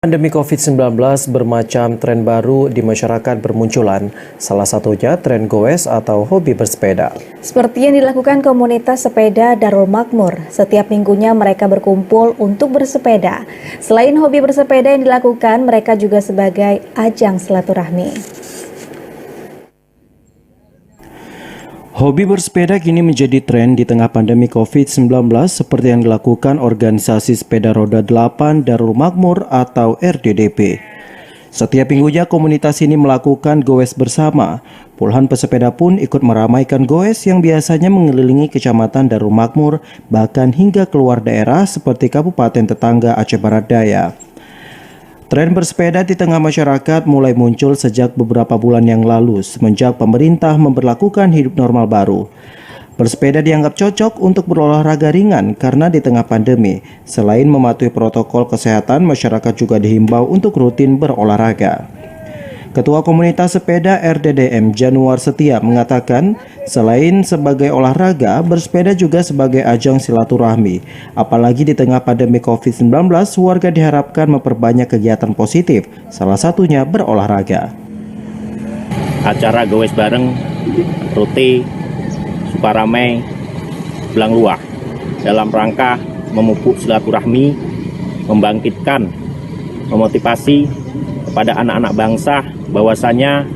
Pandemi COVID-19 bermacam tren baru di masyarakat bermunculan, salah satunya tren goes atau hobi bersepeda. Seperti yang dilakukan komunitas sepeda Darul Makmur, setiap minggunya mereka berkumpul untuk bersepeda. Selain hobi bersepeda yang dilakukan, mereka juga sebagai ajang silaturahmi. Hobi bersepeda kini menjadi tren di tengah pandemi COVID-19 seperti yang dilakukan organisasi sepeda roda 8 Darul Makmur atau RDDP. Setiap minggunya komunitas ini melakukan goes bersama. Puluhan pesepeda pun ikut meramaikan goes yang biasanya mengelilingi kecamatan Darul Makmur bahkan hingga keluar daerah seperti kabupaten tetangga Aceh Barat Daya. Tren bersepeda di tengah masyarakat mulai muncul sejak beberapa bulan yang lalu semenjak pemerintah memberlakukan hidup normal baru. Bersepeda dianggap cocok untuk berolahraga ringan karena di tengah pandemi, selain mematuhi protokol kesehatan, masyarakat juga dihimbau untuk rutin berolahraga. Ketua Komunitas Sepeda RDDM Januar Setia mengatakan, selain sebagai olahraga, bersepeda juga sebagai ajang silaturahmi. Apalagi di tengah pandemi COVID-19, warga diharapkan memperbanyak kegiatan positif, salah satunya berolahraga. Acara goes bareng, rute, Sukaramai, Belang Luah, dalam rangka memupuk silaturahmi, membangkitkan, memotivasi kepada anak-anak bangsa bahwasanya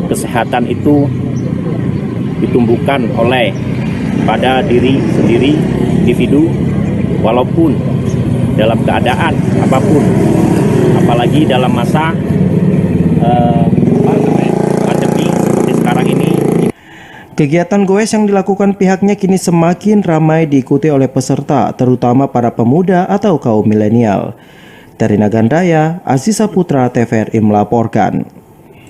kesehatan itu ditumbuhkan oleh pada diri sendiri individu walaupun dalam keadaan apapun, apalagi dalam masa pandemi seperti sekarang ini. Kegiatan goes yang dilakukan pihaknya kini semakin ramai diikuti oleh peserta, terutama para pemuda atau kaum milenial. Dari Nagan Raya, Aziza Putra TVRI melaporkan.